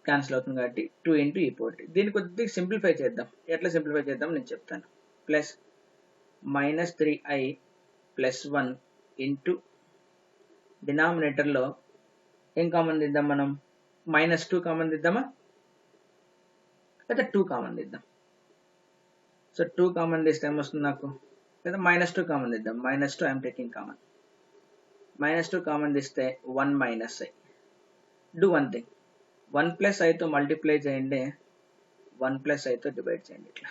క్యాన్సిల్ అవుతుంది కాబట్టి 2 × e power t. దీన్ని కొద్దిగా సింప్లిఫై చేద్దాం. ఎట్లా సింప్లిఫై చేద్దాం నేను చెప్తాను. ప్లస్ -3i + 1 ఇంటూ డినామినేటర్లో ఏం కామన్ దిద్దాం మనం? -2 కామన్ దిద్దామా, లేదా 2 కామన్ దిద్దాం? సో 2 కామన్ తీస్తే ఏమొస్తుంది నాకు? లేదా -2 కామన్ దిద్దాం. -2 ఐఎమ్ టేకింగ్ కామన్. -2 కామన్ తీస్తే 1 - i. డూ వన్ థింగ్, 1 + iతో మల్టిప్లై చేయండి, 1 + iతో డివైడ్ చేయండి. ఇట్లా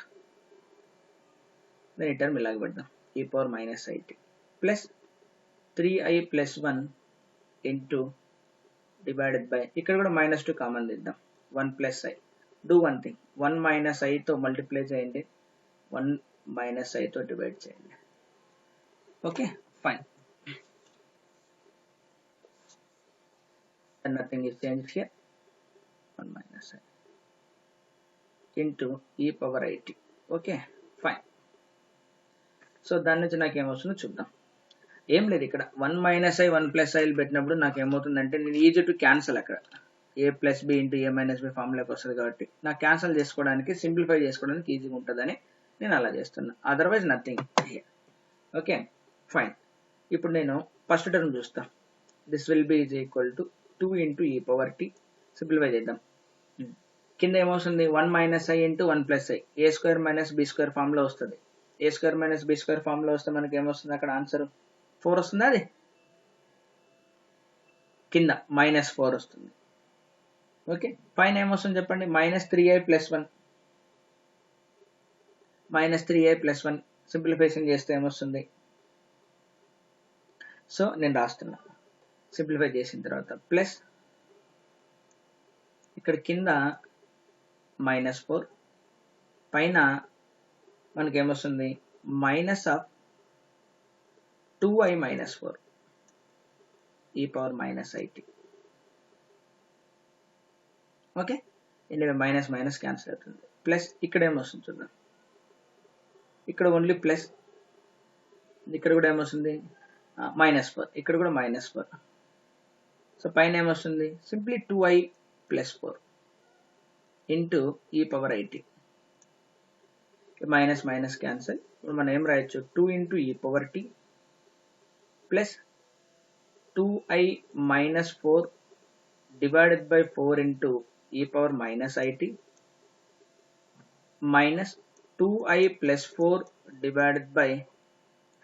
నేను ఈ టర్మ్ ఇలాగ పెడదాం. e power -it plus 3i + 1 into divided by, ఇక్కడ కూడా -2 కామన్ దిద్దాం. 1 + i. డూ వన్ థింగ్, 1 - iతో మల్టిప్లై చేయండి, 1 - iతో డివైడ్ చేయండి. Okay, fine. And nothing is changed here. 1 minus I into e power it. Okay fine. So దాని నుంచి నాకు ఏమవుతుందో చూద్దాం. ఏం లేదు, ఇక్కడ 1 మైనస్ ఐ 1 ప్లస్ ఐలు పెట్టినప్పుడు నాకు ఏమవుతుందంటే నేను ఈజీ టు క్యాన్సల్, అక్కడ ఏ ప్లస్ బి ఇంటూ ఏ మైనస్ బి ఫార్ములాకి వస్తుంది కాబట్టి నాకు క్యాన్సల్ చేసుకోవడానికి, సింప్లిఫై చేసుకోవడానికి ఈజీగా ఉంటుందని నేను అలా చేస్తున్నా. Otherwise nothing. Okay fine. ఇప్పుడు నేను ఫస్ట్ టర్మ్ చూస్తా. This will be is equal to 2 into ఈ పవర్ టీ. సింప్లిఫై చేద్దాం. కింద ఏమవుతుంది, 1 minus I into 1 plus I, A square minus B square ఫామ్లో వస్తుంది. A square minus B square ఫామ్లో వస్తే మనకి ఏమొస్తుంది, అక్కడ ఆన్సర్ 4 వస్తుంది. అది కింద -4 వస్తుంది. ఓకే పైన ఏమొస్తుంది చెప్పండి, -3i plus 1. -3i plus 1 simplification చేస్తే ఏమొస్తుంది. సో నేను రాస్తున్నా, సింప్లిఫై చేసిన తర్వాత ప్లస్ ఇక్కడ కింద -4, పైన మనకి ఏమొస్తుంది మైనస్ ఆఫ్ 2i మైనస్ 4 ఈ power minus IT. Okay anyway minus minus cancel అవుతుంది. ప్లస్ ఇక్కడ ఏమొస్తుంది చూద్దాం, ఇక్కడ ఓన్లీ ప్లస్, ఇక్కడ కూడా ఏమొస్తుంది -4, ఇక్కడ కూడా -4. సో పైన ఏమొస్తుంది సింప్లీ 2i ప్లస్ 4 ఇంటూ ఈ power IT. Minus minus cancel. ఇప్పుడు మనం ఏం రాయొచ్చు, 2 ఇంటూ ఈ power T plus 2i minus 4 divided by 4 into ఈ power minus IT minus 2i plus 4 divided by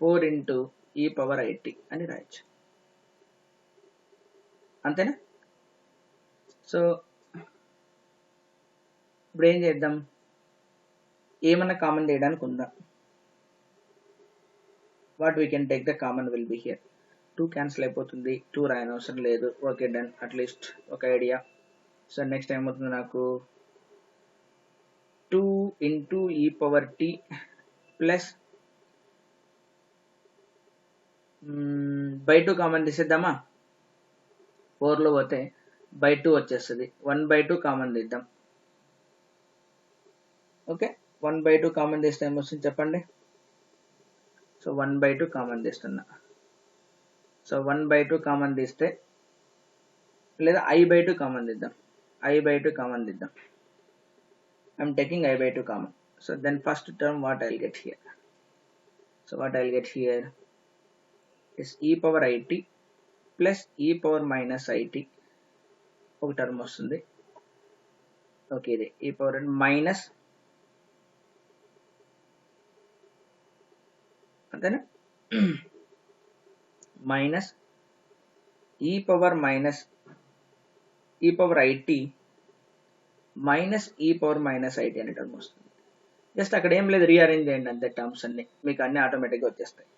4 into ఈ పవర్ ఐటీ అని రాయొచ్చు. అంతేనా? సో ఇప్పుడు ఏం చేద్దాం, ఏమన్నా కామన్ చేయడానికి ఉందా? What we can take the common will be here. 2 cancel అయిపోతుంది, 2 రాయని అవసరం లేదు. ఓకే డన్, అట్లీస్ట్ ఒక ఐడియా. సో నెక్స్ట్ ఏమవుతుంది నాకు, 2 ఇంటూ ఈ power T plus by 2 common తీసేద్దామా, 4లో పోతే బై 2 వచ్చేస్తుంది. 1/2 కామన్ తీద్దాం. ఓకే 1/2 కామన్ తీస్తే ఏమొస్తుంది చెప్పండి. సో 1/2 కామన్ తీస్తున్నా. సో 1/2 కామన్ తీస్తే, లేదా i/2 కామన్ తీద్దాం. i/2 కామన్ తీద్దాం. I'm taking i/2 common. So then first term what I'll get here. So what I'll get here is E power IT plus ఈ power minus IT. ఒక term వస్తుంది. Okay ఇది E power minus, అంతేనా, minus E power minus E power IT minus E power minus IT అనే term వస్తుంది. Just అక్కడ ఏం లేదు, రీఅరేంజ్ చేయండి అంతే, టర్మ్స్ అన్ని మీకు అన్ని ఆటోమేటిక్గా వచ్చేస్తాయి.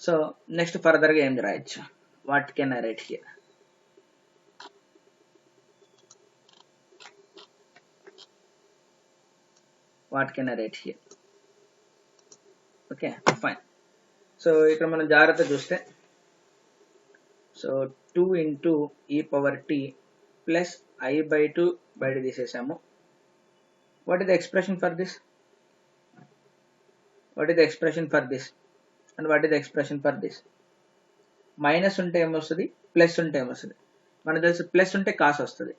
సో నెక్స్ట్ ఫర్దర్గా ఏం రాయొచ్చు, what can I write here. What can I write here. Okay fine. So ఇక్కడ మనం జాగ్రత్త చూస్తే, సో 2 ఇంటూ ఈ పవర్ టీ ప్లస్ i/2 బయట తీసేసాము. What is the expression for this, what is the expression for this and what is the expression for this. Minus ఉంటే ఏమొస్తుంది, plus ఉంటే ఏమొస్తుంది. మనకు తెలుసు ప్లస్ ఉంటే కాస్ వస్తుంది,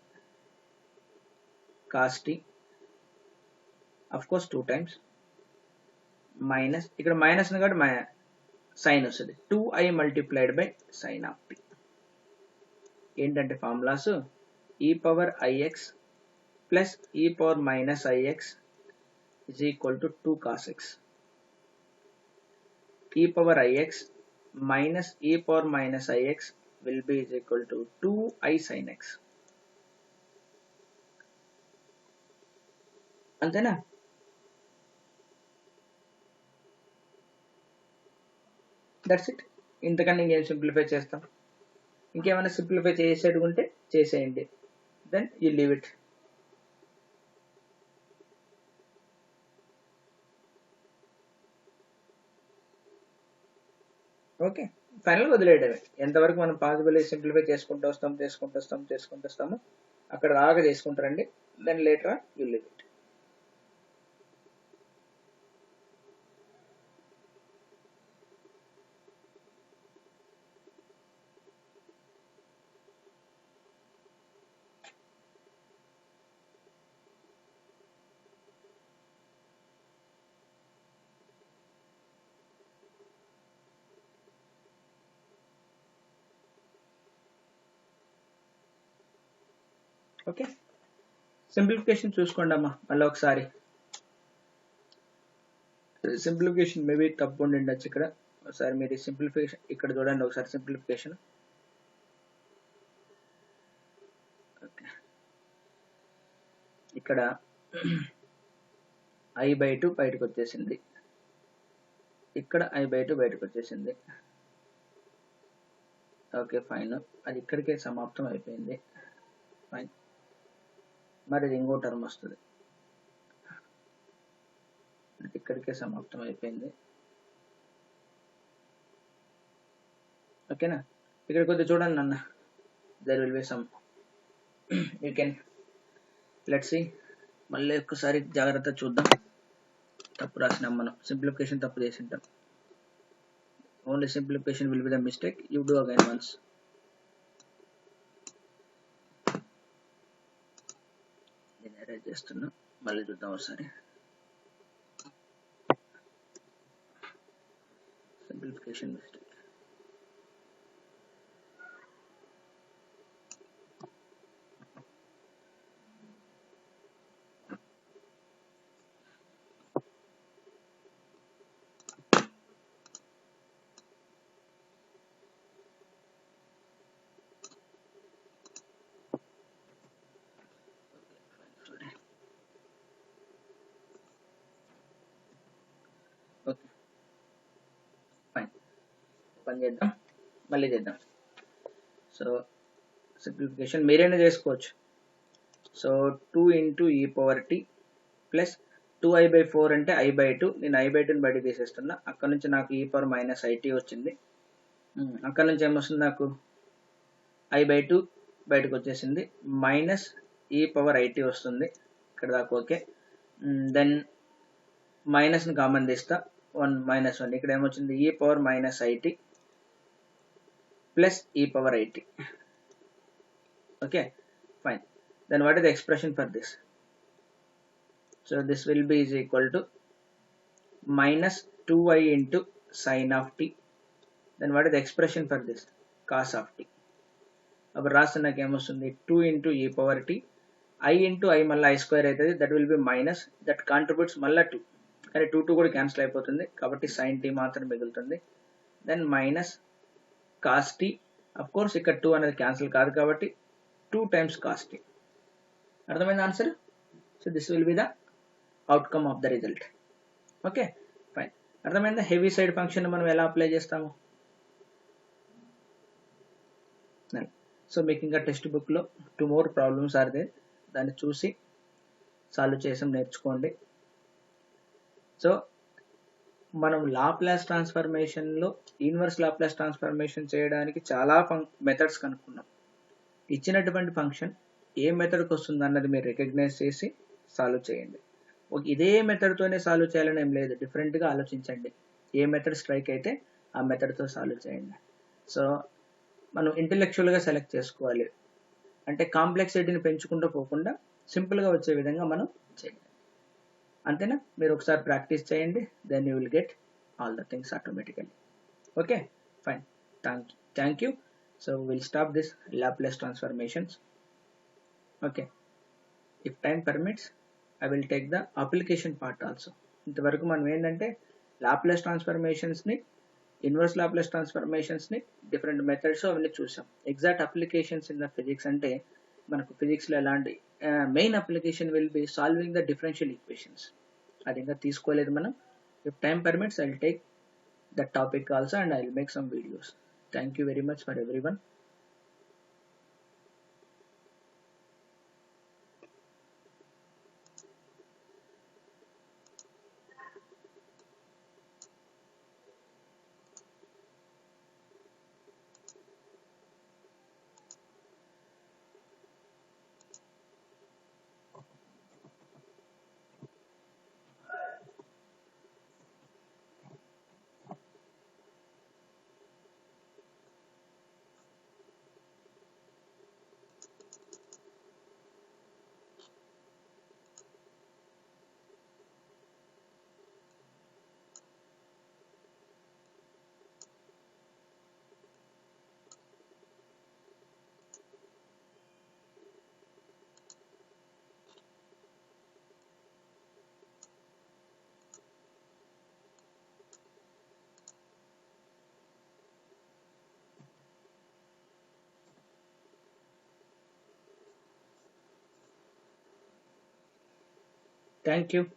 cos t of course 2 times minus, ఇక్కడ మైనస్ ఉంది కాబట్టి సైన్ వస్తుంది. 2i multiplied by sine of t. ఏంటంటే ఫార్ములాస్, ఈ పవర్ ix ప్లస్ ఈ power minus ix is equal to 2 cos x. e power ix minus e power minus ix will be is equal to 2i sin x. అంతేనా? That's it. ఇంతకన్నా ఇంకేం simplify చేస్తాం. ఇంకేమైనా simplify చేసేది ఉంటే చేసేయండి, then you leave it. Okay ఫైనల్గా వదిలేయడమే. ఎంతవరకు మనం పాసిబుల్ సింప్లిఫై చేసుకుంటూ వస్తాము అక్కడ దాకా చేసుకుంటారండి. then later on you leave it. Okay, simplification చూసుకోండి అమ్మా. మళ్ళీ ఒకసారి సింప్లిఫికేషన్ మేబీ తప్పు ఉండి ఉండొచ్చు ఇక్కడ. ఒకసారి మీరు సింప్లిఫికేషన్ ఇక్కడ చూడండి ఒకసారి. సింప్లిఫికేషన్ ఓకే, ఇక్కడ I/2 బయటకు వచ్చేసింది, ఇక్కడ I/2 బయటకు వచ్చేసింది. ఓకే ఫైన్, అది ఇక్కడికే సమాప్తం అయిపోయింది. ఫైన్, మరి ఇది ఇంకో టర్మ్ వస్తుంది, ఇక్కడికే సమాప్తం అయిపోయింది. ఓకేనా, ఇక్కడ కొద్దిగా చూడండి అన్న. There will be some you can let's see. మళ్ళీ ఒక్కసారి జాగ్రత్త చూద్దాం. తప్పు రాసినాం మనం, సింప్లిఫికేషన్ తప్పు చేసి ఉంటాం. Only simplification will be the mistake. You do again once. నేను ఎరేజ్ చేస్తున్నా, మళ్ళీ చూద్దాం ఒకసారి. Simplification mistake. ఓకే ఫైన్, పని చేద్దాం, మళ్ళీ చేద్దాం. సో సింప్లిఫికేషన్ మీరైనా చేసుకోవచ్చు. So 2 into e⁻t plus 2i/4 అంటే I/2. నేను I/2ని బయట తీసేస్తున్నా. అక్కడ నుంచి నాకు e⁻−it వచ్చింది. అక్కడ నుంచి ఏమొస్తుంది, నాకు I/2 బయటకు వచ్చేసింది, మైనస్ e⁻it వస్తుంది ఇక్కడ దాకా. ఓకే, దెన్ మైనస్ని కామన్ తీస్తా, 1 - 1. ఇక్కడ ఏమొచ్చింది, e⁻−it plus e⁻it. okay fine, then what is the expression for this? So this will be is equal to minus 2i into sin of t. Then what is the expression for this? Cos of t. అప్పుడు రాస్తే నాకు ఏమొస్తుంది, 2 into e⁻t, I into I మళ్ళీ I square అవుతుంది, that will be minus, that contributes మళ్ళీ 2, కానీ 2 కూడా cancel అయిపోతుంది కాబట్టి sin t మాత్రం మిగులుతుంది. Then minus cos t, of course ఇక్కడ 2 అనేది క్యాన్సిల్ కాదు కాబట్టి 2 times cos t. అర్థమైంది answer? So this will be the outcome of the result. Okay fine, అర్థమైందా? హెవీ సైడ్ ఫంక్షన్ మనం ఎలా అప్లై చేస్తాము. సో మీకు ఇంకా టెక్స్ట్ బుక్లో 2 more ప్రాబ్లమ్స్ ఆర్ దే, దాన్ని చూసి సాల్వ్ చేసాం నేర్చుకోండి. సో మనం లాప్లాస్ ట్రాన్స్ఫర్మేషన్లో ఇన్వర్స్ లాప్లాస్ ట్రాన్స్ఫర్మేషన్ చేయడానికి చాలా మెథడ్స్ కనుక్కున్నాం. ఇచ్చినటువంటి ఫంక్షన్ ఏ మెథడ్కి వస్తుంది అన్నది మీరు రికగ్నైజ్ చేసి సాల్వ్ చేయండి. ఇదే మెథడ్తోనే సాల్వ్ చేయాలని ఏం లేదు, డిఫరెంట్గా ఆలోచించండి. ఏ మెథడ్ స్ట్రైక్ అయితే ఆ మెథడ్తో సాల్వ్ చేయండి. సో మనం ఇంటెలెక్చువల్గా సెలెక్ట్ చేసుకోవాలి, అంటే కాంప్లెక్సిటీని పెంచుకుంటూ పోకుండా సింపుల్గా వచ్చే విధంగా మనం చేయాలి. అంతేనా? మీరు ఒకసారి ప్రాక్టీస్ చేయండి, then you will get all the things automatically. Okay fine, thank you. So we'll stop this Laplace transformations. Okay, if time permits I will take the application part also. ఇంతవరకు మనం ఏంటంటే Laplace transformations ని, inverse Laplace transformations ని, different methods అవన్నీ చూసాం. Exact applications in the physics అంటే మనకు ఫిజిక్స్లో ఎలాంటి main application will be solving the differential equations. అది ఇంకా తీసుకోలేదు మనం. If time permits I will take that topic also and I will make some videos. Thank you very much for everyone. Thank you.